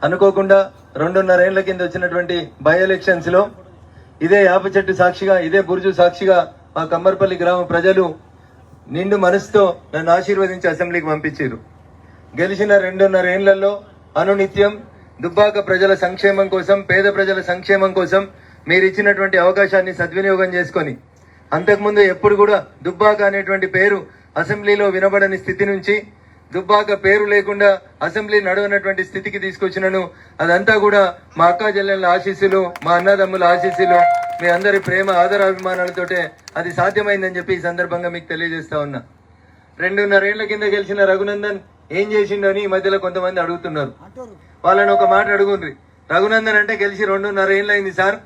అనుకోకుండా 2.5 ఏళ్ల కింద వచ్చినటువంటి బై ఎలక్షన్స్ లో ఇదే యాప చెట్టు సాక్షిగా, ఇదే బుర్జు సాక్షిగా మా కమ్మర్పల్లి గ్రామ ప్రజలు నిండు మనసుతో నన్ను ఆశీర్వదించి అసెంబ్లీకి పంపించారు. గెలిచిన 2.5 ఏళ్లలో అనునిత్యం దుబ్బాక ప్రజల సంక్షేమం కోసం, పేద ప్రజల సంక్షేమం కోసం మీరు ఇచ్చినటువంటి అవకాశాన్ని సద్వినియోగం చేసుకొని, అంతకుముందు ఎప్పుడు కూడా దుబ్బాక అనేటువంటి పేరు అసెంబ్లీలో వినబడని స్థితి నుంచి దుబ్బాక పేరు లేకుండా అసెంబ్లీ నడవనటువంటి స్థితికి తీసుకొచ్చినను. అదంతా కూడా మా అక్క చెల్లెళ్ళ ఆశీస్సులు, మా అన్నదమ్ముల ఆశీస్సులు, మీ అందరి ప్రేమ ఆదరాభిమానాలతోటే అది సాధ్యమైందని చెప్పి ఈ సందర్భంగా మీకు తెలియజేస్తా ఉన్నా. 2.5 ఏళ్ల కింద గెలిచిన రఘునందన్ ఏం చేసిండని ఈ మధ్యలో కొంతమంది అడుగుతున్నారు. వాళ్ళని ఒక మాట అడుగుండ్రి. రఘునందన్ అంటే గెలిచి 2.5 ఏళ్ళు అయింది సార్,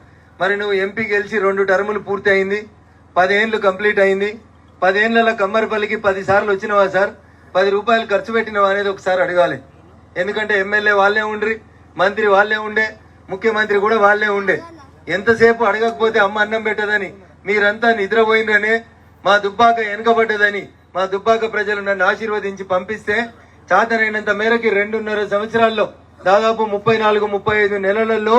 మరి నువ్వు ఎంపీ గెలిచి 2 టర్ములు పూర్తి అయింది, 10 ఏళ్ళు కంప్లీట్ అయింది, 10 ఏళ్ల కమ్మరపల్లికి 10 సార్లు వచ్చినవా సార్, 10 రూపాయలు ఖర్చు పెట్టినవా అనేది ఒకసారి అడగాలి. ఎందుకంటే ఎమ్మెల్యే వాళ్ళే ఉండ్రి, మంత్రి వాళ్ళే ఉండే, ముఖ్యమంత్రి కూడా వాళ్ళే ఉండే. ఎంతసేపు అడగకపోతే అమ్మ అన్నం పెట్టదని, మీరంతా నిద్రపోయిందనే, మా దుబ్బాక వెనుకబడ్డదని మా దుబ్బాక ప్రజలు నన్ను ఆశీర్వదించి పంపిస్తే చాతనైనంత మేరకి 2.5 సంవత్సరాల్లో దాదాపు 34-35 నెలలలో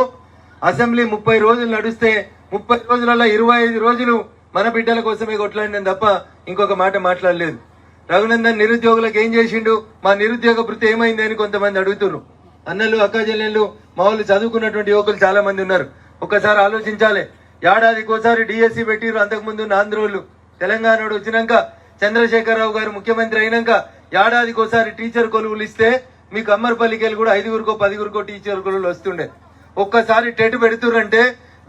అసెంబ్లీ 30 రోజులు నడుస్తే 30 రోజులలో 25 రోజులు మన బిడ్డల కోసమే కొట్లాడినాం తప్ప ఇంకొక మాట మాట్లాడలేదు. రఘునందన్ నిరుద్యోగులకు ఏం చేసిండు, మా నిరుద్యోగ వృత్తి ఏమైంది అని కొంతమంది అడుగుతున్నారు. అన్నలు, అక్క చెల్లెళ్ళు, మా వాళ్ళు చదువుకున్నటువంటి యువకులు చాలా మంది ఉన్నారు. ఒక్కసారి ఆలోచించాలి. ఏడాదికోసారి డిఎస్సి పెట్టిరు. అంతకుముందు ఆంధ్రోళ్ళు, తెలంగాణ వచ్చినాక చంద్రశేఖరరావు గారు ముఖ్యమంత్రి అయినాక ఏడాదికోసారి టీచర్ కొలువులు ఇస్తే మీ కమ్మర్పల్లికి వెళ్ళి కూడా 5గురికో 10గురికో టీచర్ కొలువులు వస్తుండే. ఒక్కసారి టెట్ పెడుతురంటే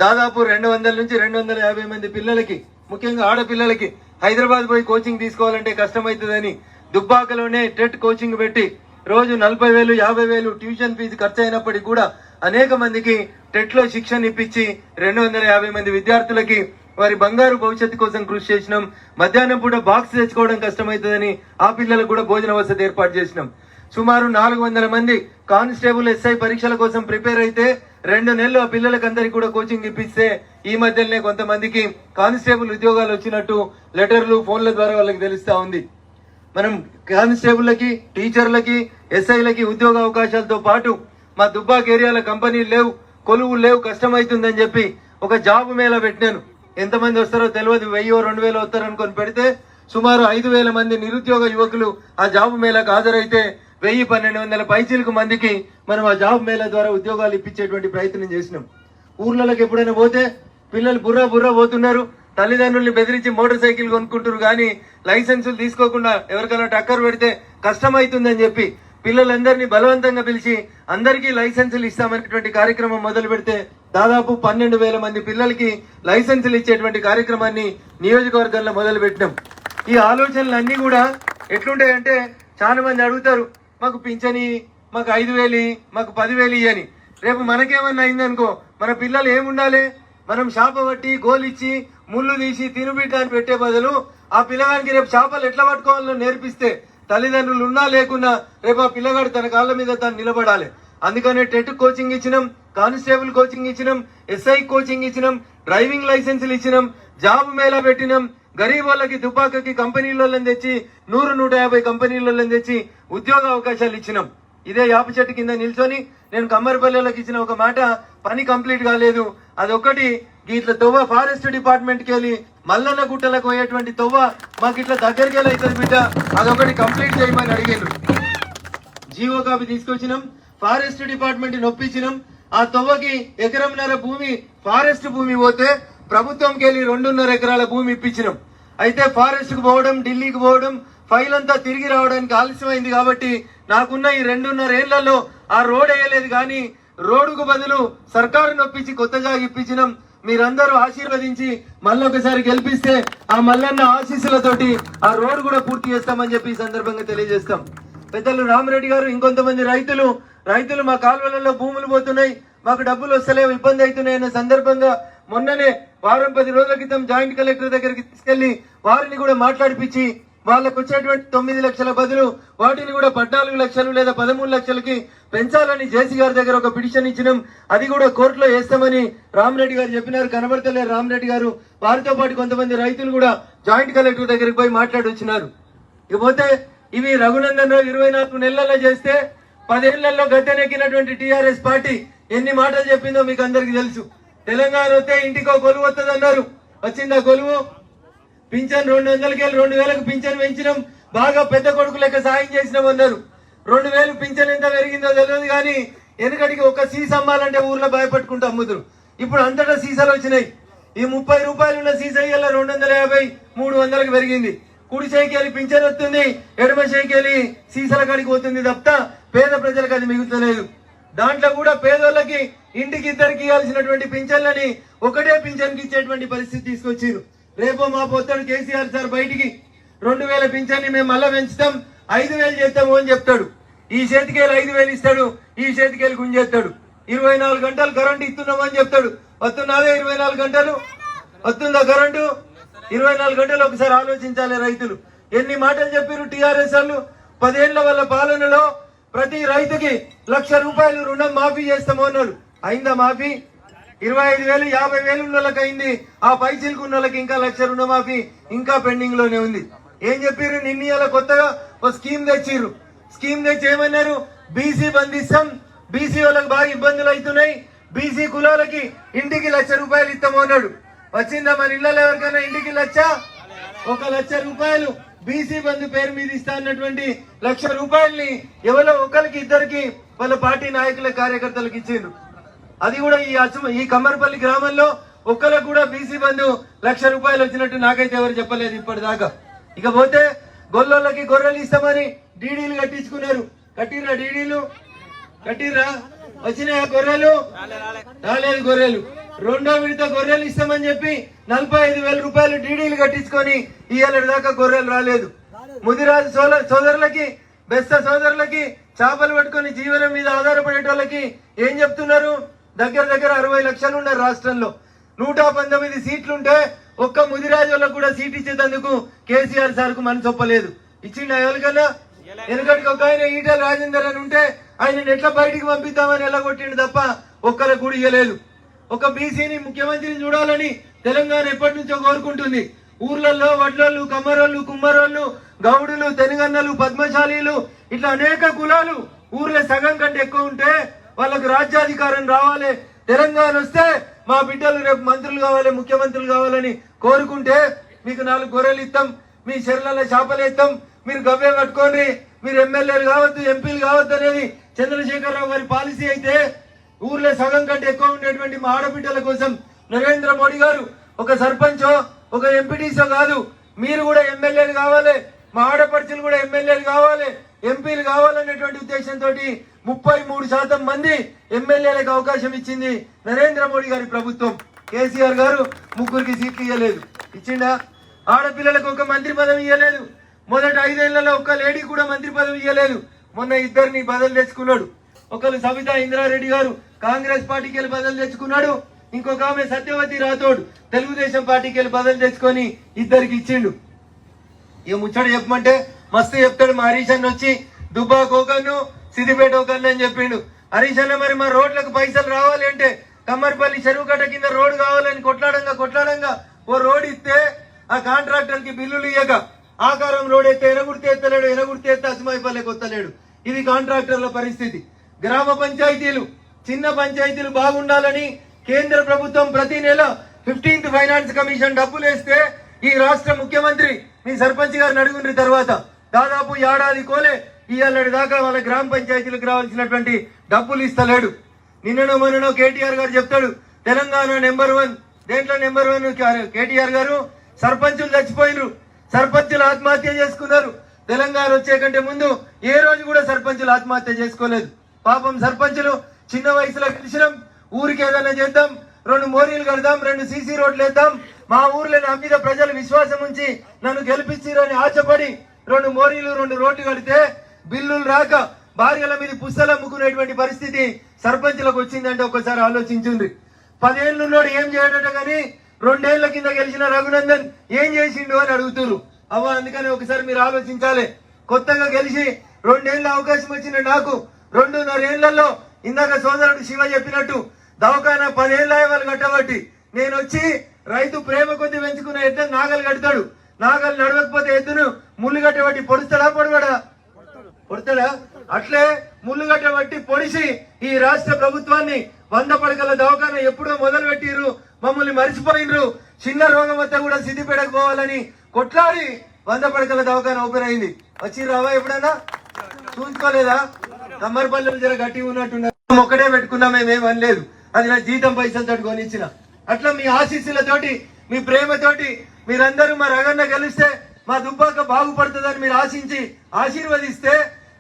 దాదాపు 200 నుంచి 250 మంది పిల్లలకి, ముఖ్యంగా ఆడపిల్లలకి హైదరాబాద్ పోయి కోచింగ్ తీసుకోవాలంటే కష్టమవుతుందని దుబ్బాకలోనే టెట్ కోచింగ్ పెట్టి రోజు 40,000, 50,000 ట్యూషన్ ఫీజు ఖర్చు అయినప్పటికీ కూడా అనేక మందికి టెట్ లో శిక్షణ ఇప్పించి 250 మంది విద్యార్థులకి వారి బంగారు భవిష్యత్తు కోసం కృషి చేసినాం. మధ్యాహ్నం పూట బాక్స్ తెచ్చుకోవడం కష్టమవుతుందని ఆ పిల్లలకు కూడా భోజన వసతి ఏర్పాటు చేసినాం. సుమారు 400 మంది కానిస్టేబుల్, ఎస్ఐ పరీక్షల కోసం ప్రిపేర్ అయితే 2 నెలలు ఆ పిల్లలకందరికీ కూడా కోచింగ్ ఇప్పిస్తే ఈ మధ్యలోనే కొంతమందికి కానిస్టేబుల్ ఉద్యోగాలు వచ్చినట్టు లెటర్లు, ఫోన్ల ద్వారా వాళ్ళకి తెలుస్తా ఉంది. మనం కానిస్టేబుల్లకి, టీచర్లకి, ఎస్ఐలకి ఉద్యోగ అవకాశాలతో పాటు మా దుబ్బాక ఏరియాల కంపెనీలు లేవు, కొలువులు లేవు, కష్టమవుతుందని చెప్పి ఒక జాబ్ మేళా పెట్టినాను. ఎంతమంది వస్తారో తెలియదు, 1000-2000 వస్తారు అనుకొని పెడితే సుమారు 5,000 మంది నిరుద్యోగ యువకులు ఆ జాబ్ మేళాకు హాజరైతే 1,000-1,200 పైచీలకు మందికి మనం ఆ జాబ్ మేళా ద్వారా ఉద్యోగాలు ఇప్పించేటువంటి ప్రయత్నం చేసినాం. ఊర్లలోకి ఎప్పుడైనా పోతే పిల్లలు బుర్ర పోతున్నారు. తల్లిదండ్రుల్ని బెదిరించి మోటార్ సైకిల్ కొనుక్కుంటారు, కానీ లైసెన్సులు తీసుకోకుండా ఎవరికైనా టక్కర్ పెడితే కష్టమవుతుందని చెప్పి పిల్లలందరినీ బలవంతంగా పిలిచి అందరికీ లైసెన్సులు ఇస్తామనేటువంటి కార్యక్రమం మొదలు పెడితే దాదాపు 12,000 మంది పిల్లలకి లైసెన్సులు ఇచ్చేటువంటి కార్యక్రమాన్ని నియోజకవర్గంలో మొదలు పెట్టినాం. ఈ ఆలోచనలు అన్ని కూడా ఎట్లుంటాయంటే, చాలా మంది అడుగుతారు, మాకు పింఛని, మాకు 5,000, మాకు 10,000 అని. రేపు మనకేమన్నా అయిందనుకో మన పిల్లలు ఏముండాలి? మనం చేప పట్టి గోలిచ్చి ముళ్ళు తీసి తినుబిడ్డ అని పెట్టే బదులు ఆ పిల్లగానికి రేపు చేపలు ఎట్లా పట్టుకోవాలో నేర్పిస్తే తల్లిదండ్రులు ఉన్నా లేకున్నా రేపు ఆ పిల్లగాడు తన కాళ్ళ మీద తాను నిలబడాలి. అందుకనే టెట్ కోచింగ్ ఇచ్చినాం, కానిస్టేబుల్ కోచింగ్ ఇచ్చినాం, ఎస్ఐ కోచింగ్ ఇచ్చినాం, డ్రైవింగ్ లైసెన్సులు ఇచ్చినాం, జాబ్ మేళా పెట్టినాం. గరీబ్ వాళ్ళకి దుబ్బాకకి కంపెనీలలో తెచ్చి 100-150 కంపెనీలలో తెచ్చి ఉద్యోగ అవకాశాలు ఇచ్చినాం. ఇదే యాప చెట్టు కింద నిల్చొని నేను కమ్మరిపల్లెలకు ఇచ్చిన ఒక మాట, పని కంప్లీట్ కాలేదు, అదొకటి ఇట్లా తొవ్వ ఫారెస్ట్ డిపార్ట్మెంట్కి వెళ్ళి మల్లన్న గుట్టలకు పోయేటువంటి తొవ్వ మాకు ఇట్లా దగ్గరికి వెళ్ళి అవుతుంది బిడ్డ, అదొకటి కంప్లీట్ చేయమని అడిగారు. జీవో కాపీ తీసుకొచ్చినాం, ఫారెస్ట్ డిపార్ట్మెంట్ నొప్పించినాం. ఆ తొవ్వకి 1.5 ఎకరం భూమి ఫారెస్ట్ భూమి పోతే ప్రభుత్వంకి వెళ్ళి 2.5 ఎకరాల భూమి ఇప్పించినాం. అయితే ఫారెస్ట్ కు పోవడం, ఢిల్లీకి పోవడం, ఫైల్ అంతా తిరిగి రావడానికి ఆలస్యమైంది కాబట్టి నాకున్న ఈ 2.5 ఏళ్లలో ఆ రోడ్ వేయలేదు, కానీ రోడ్డుకు బదులు సర్కారు నొప్పించి కొత్త జాగ ఇప్పించినాం. మీరందరూ ఆశీర్వదించి మళ్ళొకసారి గెలిపిస్తే ఆ మల్లన్న ఆశీస్సులతోటి ఆ రోడ్డు కూడా పూర్తి చేస్తామని చెప్పి ఈ సందర్భంగా తెలియజేస్తాం. పెద్దలు రామరెడ్డి గారు, ఇంకొంతమంది రైతులు మా కాలువలలో భూములు పోతున్నాయి, మాకు డబ్బులు వస్తలేవు, ఇబ్బంది అవుతున్నాయి అన్న సందర్భంగా మొన్ననే 10 రోజుల క్రితం జాయింట్ కలెక్టర్ దగ్గరికి తీసుకెళ్లి వారిని కూడా మాట్లాడిపించి వాళ్ళకు వచ్చేటువంటి 9 లక్షల బదులు వాటిని కూడా 14 లక్షలు లేదా 13 లక్షలకి పెంచాలని జేసీ గారి దగ్గర ఒక పిటిషన్ ఇచ్చినాం. అది కూడా కోర్టులో వేస్తామని రామరెడ్డి గారు చెప్పినారు. కనబడతలేరు రామరెడ్డి గారు. వారితో పాటు కొంతమంది రైతులు కూడా జాయింట్ కలెక్టర్ దగ్గరికి పోయి మాట్లాడి వచ్చినారు. ఇకపోతే ఇవి రఘునందన్ రావు 24 నెలల్లో చేస్తే 10 ఏళ్లలో గద్దెనెక్కినటువంటి టిఆర్ఎస్ పార్టీ ఎన్ని మాటలు చెప్పిందో మీకు అందరికి తెలుసు. తెలంగాణ వస్తే ఇంటికో కొలువు వస్తుంది అన్నారు. వచ్చిందా కొలువు? పింఛన్ 200కి 2000కు పింఛన్ పెంచినాం, బాగా పెద్ద కొడుకు లెక్క సాయం చేసినాం అన్నారు. 2000 పింఛన్ ఎంత పెరిగిందో తెలియదు కానీ వెనకటికి ఒక సీసా అమ్మాలంటే ఊర్లో భయపట్టుకుంటూ అమ్ముతురు. ఇప్పుడు అంతటా సీసాలు వచ్చినాయి. ఈ 30 రూపాయలు ఉన్న సీసా ఇవాళ 250, 300కి పెరిగింది. కుడి చేయికి పింఛన్ వస్తుంది, ఎడమ చేయికి సీసాల కాడికి పోతుంది తప్ప పేద ప్రజలకు అది మిగులుతలేదు. దాంట్లో కూడా పేదోళ్ళకి ఇంటికి ఇద్దరికి ఇవ్వాల్సినటువంటి పింఛన్లని ఒకటే పింఛన్కి ఇచ్చేటువంటి పరిస్థితి తీసుకొచ్చారు. రేపో మా పోతాడు కేసీఆర్ సార్ బయటికి 2000 పింఛన్ని మేము మళ్ళా పెంచుతాం, 5000 చేస్తాము అని చెప్తాడు. ఈ చేతికేళ్ళు 5000 ఇస్తాడు, ఈ చేతికేళ్ళు గుంజేస్తాడు. 24 గంటలు కరెంటు ఇస్తున్నామని చెప్తాడు. వస్తున్నాదే 24 గంటలు? వస్తుందా కరెంటు? 24 గంటలు ఒకసారి ఆలోచించాలి రైతులు. ఎన్ని మాటలు చెప్పారు టీఆర్ఎస్ వాళ్ళు. 10 ఏళ్ల వాళ్ళ పాలనలో ప్రతి రైతుకి 1,00,000 రూపాయలు రుణం మాఫీ చేస్తాము అన్నాడు. అయిందా మాఫీ? 25,000, 50,000 ఉన్న వాళ్ళకి అయింది. ఆ పైసలకు ఉన్న వాళ్ళకి ఇంకా 1,00,000 రుణమాఫీ ఇంకా పెండింగ్ లోనే ఉంది. ఏం చెప్పారు? నిన్న కొత్తగా ఒక స్కీమ్ తెచ్చిర్రు. స్కీమ్ తెచ్చి ఏమన్నారు? బీసీ బంధిస్తాం, బీసీ వాళ్ళకి బాగా ఇబ్బందులు అవుతున్నాయి, బీసీ కులాలకి ఇంటికి 1,00,000 రూపాయలు ఇస్తాము అన్నాడు. వచ్చిందా మన ఇళ్లలో ఎవరికైనా ఇంటికి 1,00,000 రూపాయలు బీసీ బంధు పేరు మీద ఇస్తా అన్నటువంటి 1,00,000 రూపాయల్ని ఎవరో ఒకరికి ఇద్దరికి వాళ్ళ పార్టీ నాయకుల కార్యకర్తలకు ఇచ్చిండ్రు. అది కూడా ఈ కమ్మర్పల్లి గ్రామంలో ఒక్కరికి కూడా బీసీ బంధు 1,00,000 రూపాయలు వచ్చినట్టు నాకైతే ఎవరు చెప్పలేదు ఇప్పటిదాకా. ఇకపోతే గొల్లోళ్ళకి గొర్రెలు ఇస్తామని డీడీలు కట్టించుకున్నారు. కట్టిర్రా డీడీలు? కట్టిర్రా? వచ్చినాయా గొర్రెలు? రాలేదు గొర్రెలు. రెండో విడత గొర్రెలు ఇస్తామని చెప్పి 45,000 రూపాయలు డీడీలు కట్టించుకొని ఇవాళ దాకా గొర్రెలు రాలేదు. ముదిరాజు సోదరులకి, బెస్త సోదరులకి, చేపలు పట్టుకొని జీవనం మీద ఆధారపడేటోళ్ళకి ఏం చెప్తున్నారు? దగ్గర 60 లక్షలు ఉన్నారు రాష్ట్రంలో. 119 సీట్లుంటే ఒక్క ముదిరాజు వాళ్ళకు కూడా సీట్ ఇచ్చేందుకు కేసీఆర్ సార్ కు మనసు ఒప్పలేదు. ఇచ్చిండు ఎవరికన్నా? వెనకటికి ఒక ఆయన ఈటల రాజేందర్ అని ఉంటే ఆయన ఎట్లా బయటికి పంపిద్దామని ఎల్లగొట్టిండు తప్ప ఒక్కరికి కూడా ఇయ్యలేదు. ఒక బీసీని ముఖ్యమంత్రిని చూడాలని తెలంగాణ ఎప్పటి నుంచో కోరుకుంటుంది. ఊర్లలో వడ్లోళ్ళు, కమ్మరోళ్ళు, కుమ్మరోళ్ళు, గౌడులు, తెనుగన్నలు, పద్మశాలీలు ఇట్లా అనేక కులాలు ఊర్లో సగం కంటే ఎక్కువ ఉంటే వాళ్ళకు రాజ్యాధికారం రావాలి, తెలంగాణ వస్తే మా బిడ్డలు రేపు మంత్రులు కావాలి, ముఖ్యమంత్రులు కావాలని కోరుకుంటే మీకు 4 గొర్రెలు ఇస్తాం, మీ చెర్లలో చేపలు ఇస్తాం, మీరు గవ్వే పట్టుకోండి, మీరు ఎమ్మెల్యేలు కావద్దు, ఎంపీలు కావద్దు అనేది చంద్రశేఖరరావు గారి పాలసీ అయితే ఊర్లో సగం కంటే ఎక్కువ ఉండేటువంటి మా ఆడబిడ్డల కోసం నరేంద్ర మోడీ గారు ఒక సర్పంచో ఒక ఎంపీటీసో కాదు, మీరు కూడా ఎమ్మెల్యేలు కావాలి, మా ఆడపడుచులు కూడా ఎమ్మెల్యేలు కావాలి, ఎంపీలు కావాలనేటువంటి ఉద్దేశంతో 33% మంది ఎమ్మెల్యేలకు అవకాశం ఇచ్చింది నరేంద్ర మోడీ గారి ప్రభుత్వం. కేసీఆర్ గారు 3కి సీట్లు ఇవ్వలేదు. ఇచ్చిండా? ఆడపిల్లలకు ఒక మంత్రి పదవి ఇవ్వలేదు. మొదటి 5 ఏళ్లలో ఒక్క లేడీ కూడా మంత్రి పదవి ఇవ్వలేదు. మొన్న 2ని బదులు తెచ్చుకున్నాడు. ఒకరు సబితా ఇంద్రారెడ్డి గారు కాంగ్రెస్ పార్టీకి వెళ్ళి బదులు తెచ్చుకున్నాడు. ఇంకొక ఆమె సత్యవతి రాథోడ్ తెలుగుదేశం పార్టీకి వెళ్ళి బదులు తెచ్చుకొని 2కి ఇచ్చిండు. ఇక ముచ్చట చెప్పమంటే మస్తు చెప్తాడు. మా హరీష్ అన్న వచ్చి దుబ్బాక ఒకన్ను, సిద్దిపేట ఒకన్ను అని చెప్పిండు. హరీష్ అన్న మరి మా రోడ్లకు పైసలు రావాలి అంటే కమ్మర్పల్లి చెరువు కట్ట కింద రోడ్డు కావాలని కొట్లాడంగా ఓ రోడ్ ఇస్తే ఆ కాంట్రాక్టర్ కి బిల్లులు ఇయ్యక ఆకారం రోడ్ ఎత్తే ఎనగుడితే ఎత్తలేడు, ఎనగుడితే ఎత్తే అసమాయిపల్లె కొత్తలేడు. ఇది కాంట్రాక్టర్ల పరిస్థితి. గ్రామ పంచాయతీలు, చిన్న పంచాయతీలు బాగుండాలని కేంద్ర ప్రభుత్వం ప్రతి నెల 15th ఫైనాన్స్ కమిషన్ డబ్బులు వేస్తే ఈ రాష్ట్ర ముఖ్యమంత్రి మీ సర్పంచ్ గారిని అడుగుండ్రి తర్వాత దాదాపు ఏడాది కోలే ఇవాళ దాకా వాళ్ళ గ్రామ పంచాయతీలకు రావాల్సినటువంటి డబ్బులు ఇస్తలేడు. నిన్ననో మొన్ననో కేటీఆర్ గారు చెప్తాడు తెలంగాణ నెంబర్ 1. దేంట్లో నెంబర్ 1 కేటీఆర్ గారు? సర్పంచులు చచ్చిపోయినరు, సర్పంచులు ఆత్మహత్య చేసుకున్నారు. తెలంగాణ వచ్చే కంటే ముందు ఏ రోజు కూడా సర్పంచులు ఆత్మహత్య చేసుకోలేదు. పాపం సర్పంచులు చిన్న వయసులో గెలిచినాం, ఊరికి ఏదైనా చేద్దాం, 2 మోరీలు కడదాం, 2 సీసీ రోడ్లు వేద్దాం, మా ఊర్లో నా మీద ప్రజలు విశ్వాసం ఉంచి నన్ను గెలిపించిరని ఆశపడి 2 మోరీలు 2 రోడ్లు కడితే బిల్లులు రాక భార్యల మీద పుస్తలు అమ్ముకునేటువంటి పరిస్థితి సర్పంచులకు వచ్చిందంటే ఒకసారి ఆలోచించుండ్రి. 10 ఏళ్ళున్నోడు ఏం చేయడట కానీ 2 ఏళ్ల కింద గెలిచిన రఘునందన్ ఏం చేసిండు అని అడుగుతున్నారు. అందుకని ఒకసారి మీరు ఆలోచించాలి. కొత్తగా గెలిచి 2 ఏళ్ల అవకాశం వచ్చిన నాకు 2.5 ఏళ్లలో ఇందాక సోదరుడు శివ చెప్పినట్టు దవాఖానా 10 ఏళ్ళ వాళ్ళు కట్టబట్టి నేను వచ్చి రైతు ప్రేమ కొద్ది పెంచుకున్న ఎద్దు నాగలు కడతాడు, నాగలు నడవకపోతే ఎద్దును ముళ్ళు కట్టబట్టి పొడుస్తాడా పొడవడా? కొడతాడా? అట్లే ముళ్ళుగడ్డ బట్టి పొడిసి ఈ రాష్ట్ర ప్రభుత్వాన్ని 100 పడకల దవాఖాన ఎప్పుడో మొదలు పెట్టిర్రు, మమ్మల్ని మరిచిపోయినరు. చిన్న రోగం వద్ద కూడా సిద్దిపేటకు పోవాలని కొట్లాడి 100 పడకల దవాఖాన ఓపెన్ అయింది. వచ్చి రావా ఎప్పుడైనా? చూసుకోలేదా? కమ్మరిపల్లి జర గట్టిగా ఉన్నట్టున్నారు. ఒక్కటే పెట్టుకున్నా మేమేం అనలేదు, అది నా జీతం పైసలతో కొనిచ్చిన. అట్లా మీ ఆశీస్సులతోటి మీ ప్రేమతోటి మీరందరూ మా రగన్న గెలిస్తే మా దుబ్బాక బాగుపడుతుందని మీరు ఆశించి ఆశీర్వదిస్తే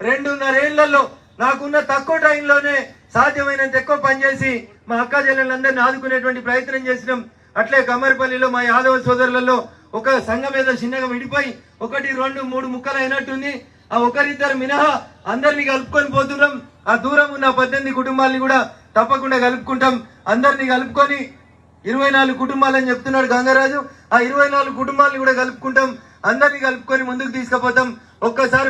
2.5 ఏళ్లలో నాకున్న తక్కువ టైంలోనే సాధ్యమైనంత ఎక్కువ పనిచేసి మా అక్క చెల్లెళ్ళందరినీ ఆదుకునేటువంటి ప్రయత్నం చేసినాం. అట్లే కమ్మరిపల్లిలో మా యాదవ సోదరులలో ఒక సంఘం ఏదో చిన్నగా విడిపోయి 1, 2, 3 ముక్కలు అయినట్టుంది. ఆ ఒకరిద్దరు మినహా అందరినీ కలుపుకొని పోతున్నాం. ఆ దూరం ఉన్న 18 కుటుంబాలని కూడా తప్పకుండా కలుపుకుంటాం. అందరినీ కలుపుకొని 24 కుటుంబాలని చెప్తున్నాడు గంగరాజు. ఆ 24 కుటుంబాలను కూడా కలుపుకుంటాం. అందరినీ కలుపుకొని ముందుకు తీసుకుపోతాం.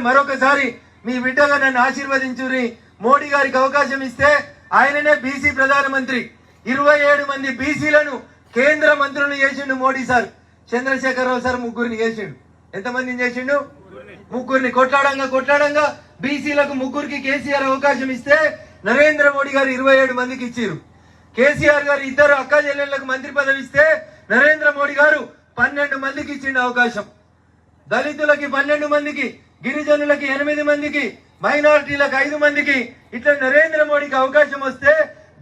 మరొకసారి మీ బిడ్డగా నన్ను ఆశీర్వదించుని. మోడీ గారికి అవకాశం ఇస్తే ఆయననే బీసీ ప్రధానమంత్రి. 27 మంది బీసీలను కేంద్ర మంత్రులను చేసిండు మోడీ సార్. చంద్రశేఖరరావు సార్ 3 చేసిండు. ఎంతమందిని చేసిండు? 3. కొట్లాడంగా బీసీలకు 3కి కేసీఆర్ అవకాశం ఇస్తే నరేంద్ర మోడీ గారు 27 మందికి ఇచ్చారు. కేసీఆర్ గారు 2 అక్క చెల్లెళ్లకు మంత్రి పదవి ఇస్తే నరేంద్ర మోడీ గారు 12 మందికి ఇచ్చిండు అవకాశం. దళితులకి 12 మందికి, గిరిజనులకి 8 మందికి, మైనారిటీలకు 5 మందికి, ఇట్లా నరేంద్ర మోడీకి అవకాశం వస్తే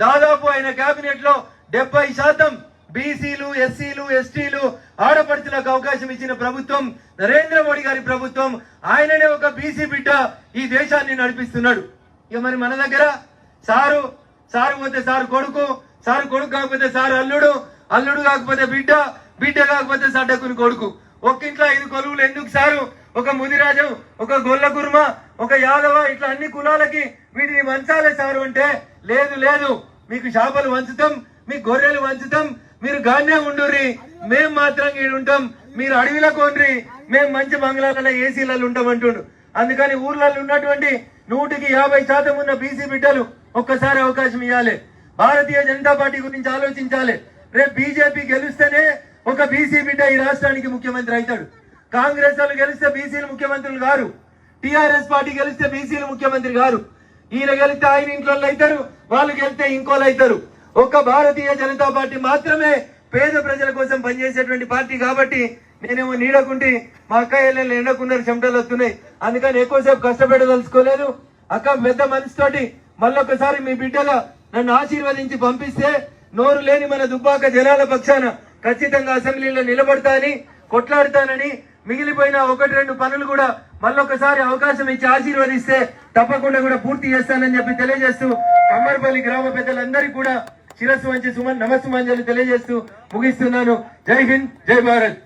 దాదాపు ఆయన కేబినెట్ లో 70% బీసీలు, ఎస్సీలు, ఎస్టీలు, ఆడపడుచులకు అవకాశం ఇచ్చిన ప్రభుత్వం నరేంద్ర మోడీ గారి ప్రభుత్వం. ఆయననే ఒక బీసీ బిడ్డ ఈ దేశాన్ని నడిపిస్తున్నాడు. ఇక మరి మన దగ్గర సారు పోతే సారు కొడుకు కాకపోతే సారు అల్లుడు కాకపోతే బిడ్డ కాకపోతే సడ్డకుని కొడుకు. ఒక్కింట్లో 5 కొలువులు ఎందుకు సారు? ఒక ముదిరాజు, ఒక గొల్ల కుర్మ, ఒక యాదవ, ఇట్లా అన్ని కులాలకి వీటిని వంచాలే సారు అంటే లేదు, మీకు చేపలు వంచుతాం, మీ గొర్రెలు వంచుతాం, మీరు గానే ఉండుర్రి, మేం మాత్రం ఉంటాం, మీరు అడవిలో కొండ్రి, మేము మంచి బంగ్లాలలో ఏసీలలో ఉంటాం అంటుండు. అందుకని ఊర్లలో ఉన్నటువంటి 150% ఉన్న బీసీ బిడ్డలు ఒక్కసారి అవకాశం ఇవ్వాలి. భారతీయ జనతా పార్టీ గురించి ఆలోచించాలి. రేపు బీజేపీ గెలిస్తేనే ఒక బీసీ బిడ్డ ఈ రాష్ట్రానికి ముఖ్యమంత్రి అవుతాడు. కాంగ్రెస్ వాళ్ళు గెలిస్తే బీసీలు ముఖ్యమంత్రులు గారు, టీఆర్ఎస్ పార్టీ గెలిస్తే బీసీలు ముఖ్యమంత్రి గారు. ఈయన గెలిస్తే ఆయన ఇంట్లో అవుతారు, వాళ్ళు గెలిస్తే ఇంకోళ్ళు అవుతారు. ఒక్క భారతీయ జనతా పార్టీ మాత్రమే పేద ప్రజల కోసం పనిచేసేటువంటి పార్టీ. కాబట్టి నేనేమో నీడకుంటి మా అక్క ఎల్లెళ్ళు ఎండకున్నారు, చెమటలు వస్తున్నాయి, అందుకని ఎక్కువసేపు కష్టపెట్టదలుచుకోలేదు. అక్క పెద్ద మనసుతోటి మళ్ళొకసారి మీ బిడ్డగా నన్ను ఆశీర్వదించి పంపిస్తే నోరు లేని మన దుబ్బాక జనాల పక్షాన ఖచ్చితంగా అసెంబ్లీలో నిలబడతానని, కొట్లాడతానని, మిగిలిపోయిన 1-2 పనులు కూడా మళ్ళొకసారి అవకాశం ఇచ్చి ఆశీర్వదిస్తే తప్పకుండా కూడా పూర్తి చేస్తానని చెప్పి తెలియజేస్తూ కమ్మరిపల్లి గ్రామ పెద్దలందరికీ కూడా శిరస్సు వంచి నమస్సుమాంజలి తెలియజేస్తూ ముగిస్తున్నాను. జై హింద్, జై భారత్.